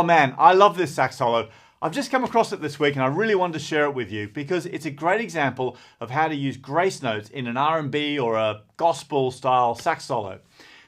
Oh man, I love this sax solo. I've just come across it this week and I really wanted to share it with you because it's a great example of how to use grace notes in an R&B or a gospel style sax solo.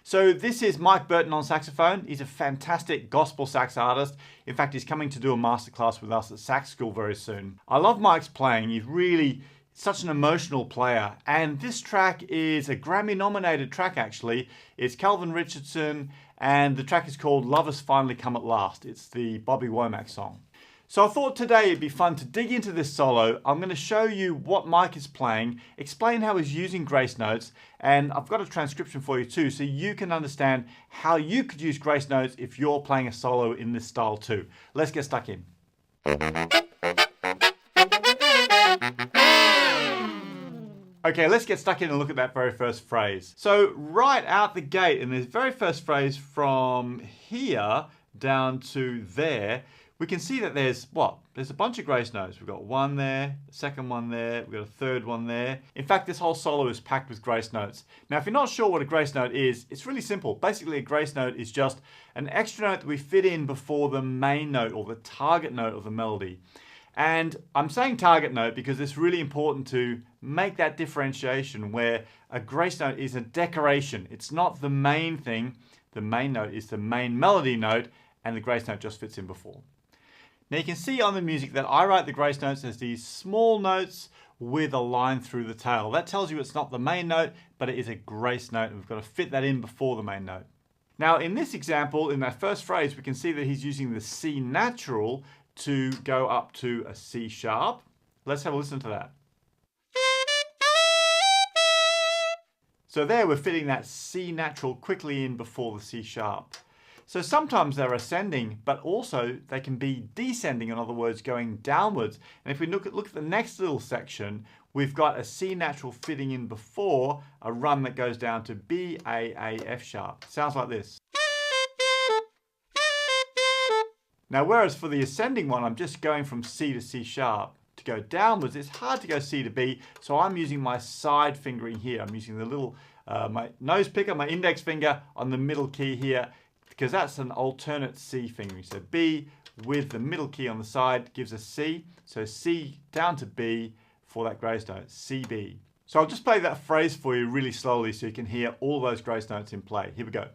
So this is Mike Burton on saxophone. He's a fantastic gospel sax artist. In fact, he's coming to do a masterclass with us at Sax School very soon. I love Mike's playing. He's really such an emotional player. And this track is a Grammy nominated track actually. It's Calvin Richardson and the track is called Love Has Finally Come at Last. It's the Bobby Womack song. So I thought today it'd be fun to dig into this solo. I'm going to show you what Mike is playing, explain how he's using grace notes, and I've got a transcription for you too so you can understand how you could use grace notes if you're playing a solo in this style too. Let's get stuck in. Okay, let's get stuck in and look at that very first phrase. So right out the gate in this very first phrase from here down to there, we can see that there's a bunch of grace notes. We've got one there, a second one there, we've got a third one there. In fact, this whole solo is packed with grace notes. Now, if you're not sure what a grace note is, it's really simple. Basically, a grace note is just an extra note that we fit in before the main note or the target note of the melody. And I'm saying target note because it's really important to make that differentiation where a grace note is a decoration. It's not the main thing. The main note is the main melody note and the grace note just fits in before. Now you can see on the music that I write the grace notes as these small notes with a line through the tail. That tells you it's not the main note, but it is a grace note and we've got to fit that in before the main note. Now in this example, in that first phrase, we can see that he's using the C natural to go up to a C sharp. Let's have a listen to that. So there we're fitting that C natural quickly in before the C sharp. So sometimes they're ascending, but also they can be descending, in other words, going downwards. And if we look at the next little section, we've got a C natural fitting in before a run that goes down to B, A, F sharp. Sounds like this. Now, whereas for the ascending one, I'm just going from C to C sharp. To go downwards, it's hard to go C to B, so I'm using my side fingering here. I'm using the little, my nose picker, my index finger on the middle key here, because that's an alternate C fingering. So B with the middle key on the side gives us C. So C down to B for that grace note, C, B. So I'll just play that phrase for you really slowly so you can hear all those grace notes in play. Here we go.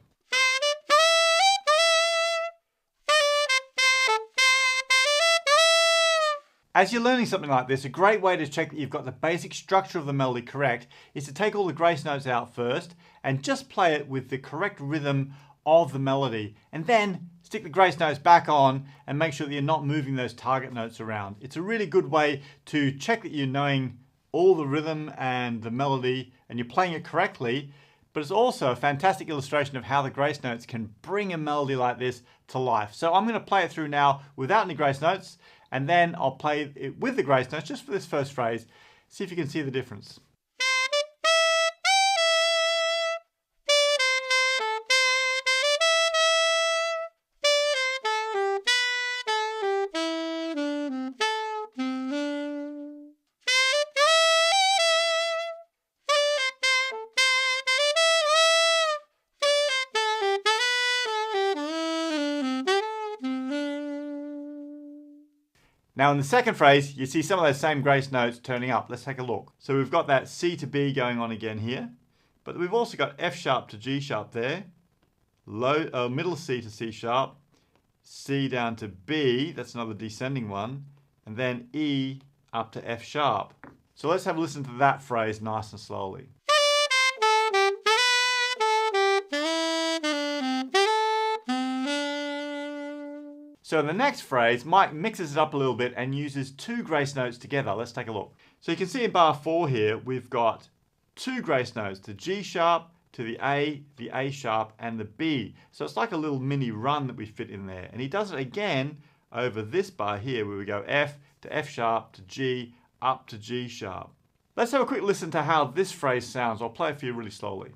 As you're learning something like this, a great way to check that you've got the basic structure of the melody correct is to take all the grace notes out first and just play it with the correct rhythm of the melody, and then stick the grace notes back on and make sure that you're not moving those target notes around. It's a really good way to check that you're knowing all the rhythm and the melody and you're playing it correctly, but it's also a fantastic illustration of how the grace notes can bring a melody like this to life. So I'm going to play it through now without any grace notes, and then I'll play it with the grace notes just for this first phrase. See if you can see the difference. Now in the second phrase, you see some of those same grace notes turning up. Let's take a look. So we've got that C to B going on again here, but we've also got F sharp to G sharp there, middle C to C sharp, C down to B, that's another descending one, and then E up to F sharp. So let's have a listen to that phrase nice and slowly. So in the next phrase, Mike mixes it up a little bit and uses two grace notes together. Let's take a look. So you can see in bar 4 here, we've got two grace notes, the G sharp to the A sharp, and the B. So it's like a little mini run that we fit in there. And he does it again over this bar here, where we go F to F sharp to G up to G sharp. Let's have a quick listen to how this phrase sounds. I'll play it for you really slowly.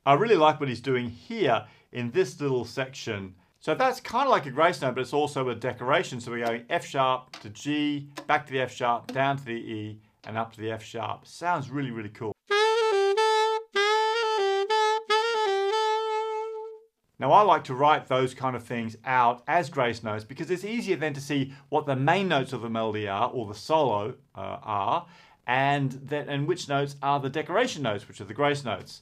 I really like what he's doing here in this little section. So that's kind of like a grace note, but it's also a decoration. So we're going F sharp to G, back to the F sharp, down to the E, and up to the F sharp. Sounds really, really cool. Now I like to write those kind of things out as grace notes because it's easier then to see what the main notes of the melody are, or the solo are, and which notes are the decoration notes, which are the grace notes.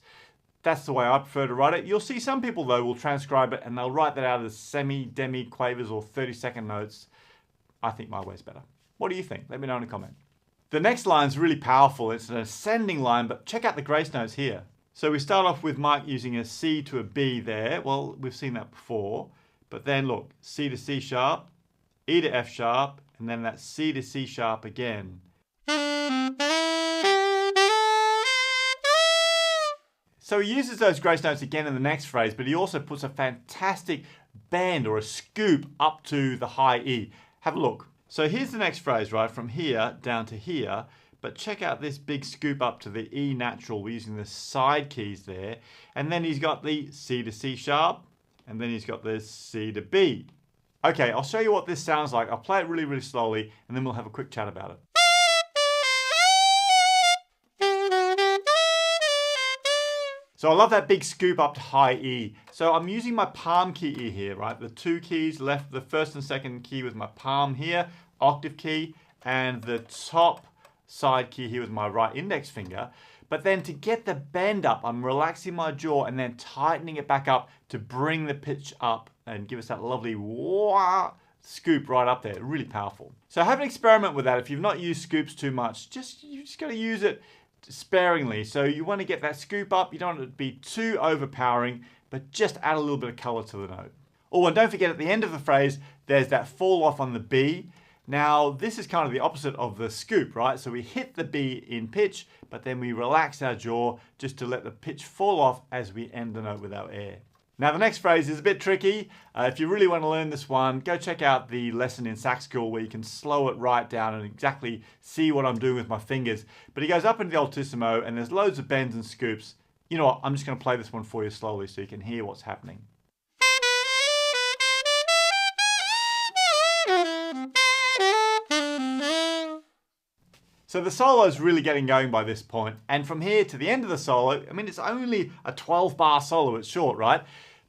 That's the way I prefer to write it. You'll see some people though will transcribe it and they'll write that out as semi, demi, quavers or 30-second notes. I think my way's better. What do you think? Let me know in a comment. The next line is really powerful. It's an ascending line, but check out the grace notes here. So we start off with Mike using a C to a B there. Well, we've seen that before. But then look, C to C sharp, E to F sharp, and then that C to C sharp again. So he uses those grace notes again in the next phrase, but he also puts a fantastic bend or a scoop up to the high E. Have a look. So here's the next phrase, right, from here down to here. But check out this big scoop up to the E natural. We're using the side keys there. And then he's got the C to C sharp. And then he's got the C to B. Okay, I'll show you what this sounds like. I'll play it really, really slowly, and then we'll have a quick chat about it. So I love that big scoop up to high E. So I'm using my palm key E here, right? The two keys left, the first and second key with my palm here, octave key, and the top side key here with my right index finger. But then to get the bend up, I'm relaxing my jaw and then tightening it back up to bring the pitch up and give us that lovely wah scoop right up there. Really powerful. So have an experiment with that. If you've not used scoops too much, you just got to use it sparingly. So you want to get that scoop up. You don't want it to be too overpowering, but just add a little bit of color to the note. Oh, and don't forget at the end of the phrase, there's that fall off on the B. Now, this is kind of the opposite of the scoop, right? So we hit the B in pitch, but then we relax our jaw just to let the pitch fall off as we end the note with our air. Now, the next phrase is a bit tricky. If you really want to learn this one, go check out the lesson in Sax School where you can slow it right down and exactly see what I'm doing with my fingers. But he goes up into the altissimo and there's loads of bends and scoops. You know what? I'm just going to play this one for you slowly so you can hear what's happening. So the solo is really getting going by this point, and from here to the end of the solo, I mean, it's only a 12-bar solo, it's short, right?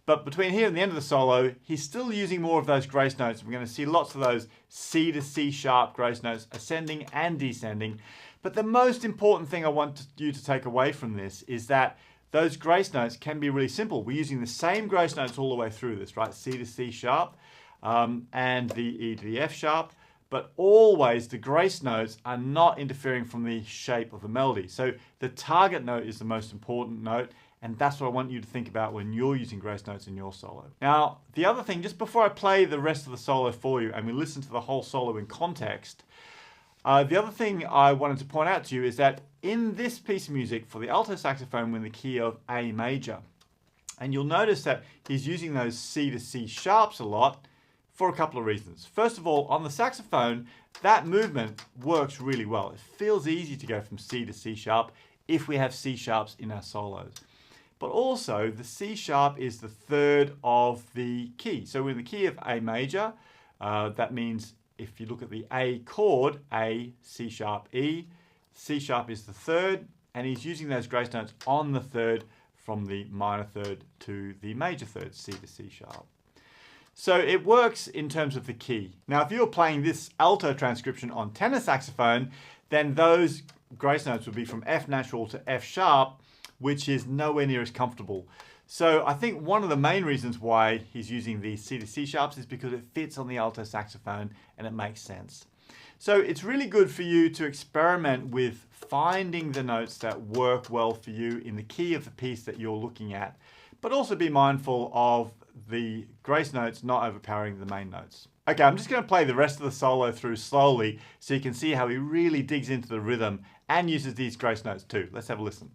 But between here and the end of the solo, he's still using more of those grace notes. We're going to see lots of those C to C sharp grace notes, ascending and descending. But the most important thing I want you to take away from this is that those grace notes can be really simple. We're using the same grace notes all the way through this, right? C to C sharp and the E to the F sharp. But always the grace notes are not interfering from the shape of the melody. So the target note is the most important note, and that's what I want you to think about when you're using grace notes in your solo. Now, the other thing, just before I play the rest of the solo for you and we listen to the whole solo in context, the other thing I wanted to point out to you is that in this piece of music for the alto saxophone, we're in the key of A major. And you'll notice that he's using those C to C sharps a lot, for a couple of reasons. First of all, on the saxophone, that movement works really well. It feels easy to go from C to C sharp if we have C sharps in our solos. But also, the C sharp is the third of the key. So we're in the key of A major. That means if you look at the A chord, A, C sharp, E, C sharp is the third, and he's using those grace notes on the third from the minor third to the major third, C to C sharp. So it works in terms of the key. Now, if you're playing this alto transcription on tenor saxophone, then those grace notes would be from F natural to F sharp, which is nowhere near as comfortable. So I think one of the main reasons why he's using the C to C sharps is because it fits on the alto saxophone and it makes sense. So it's really good for you to experiment with finding the notes that work well for you in the key of the piece that you're looking at, but also be mindful of the grace notes not overpowering the main notes. Okay, I'm just going to play the rest of the solo through slowly so you can see how he really digs into the rhythm and uses these grace notes too. Let's have a listen.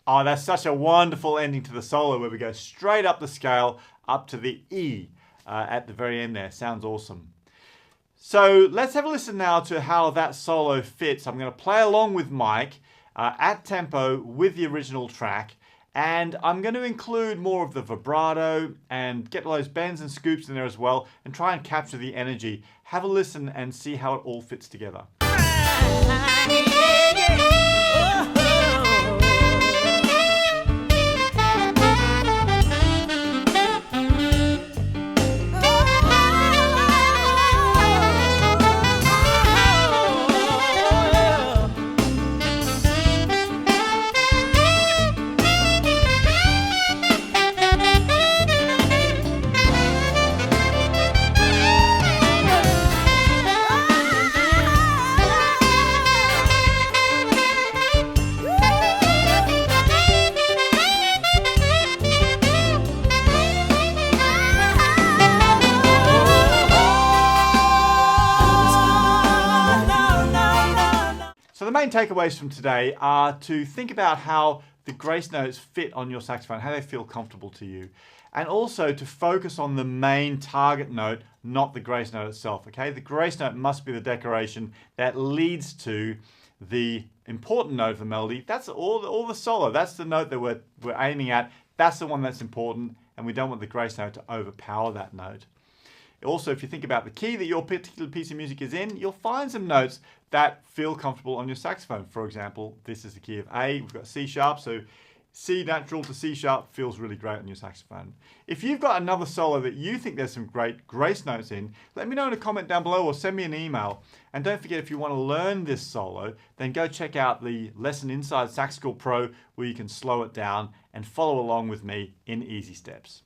Oh, that's such a wonderful ending to the solo where we go straight up the scale up to the E at the very end there. Sounds awesome. So let's have a listen now to how that solo fits. I'm going to play along with Mike at tempo with the original track, and I'm going to include more of the vibrato and get those bends and scoops in there as well and try and capture the energy. Have a listen and see how it all fits together. So the main takeaways from today are to think about how the grace notes fit on your saxophone, how they feel comfortable to you, and also to focus on the main target note, not the grace note itself, okay? The grace note must be the decoration that leads to the important note of the melody. That's all the solo. That's the note that we're aiming at. That's the one that's important, and we don't want the grace note to overpower that note. Also, if you think about the key that your particular piece of music is in, you'll find some notes that feel comfortable on your saxophone. For example, this is the key of A. We've got C sharp, so C natural to C sharp feels really great on your saxophone. If you've got another solo that you think there's some great grace notes in, let me know in a comment down below or send me an email. And don't forget, if you want to learn this solo, then go check out the lesson inside Sax School Pro where you can slow it down and follow along with me in easy steps.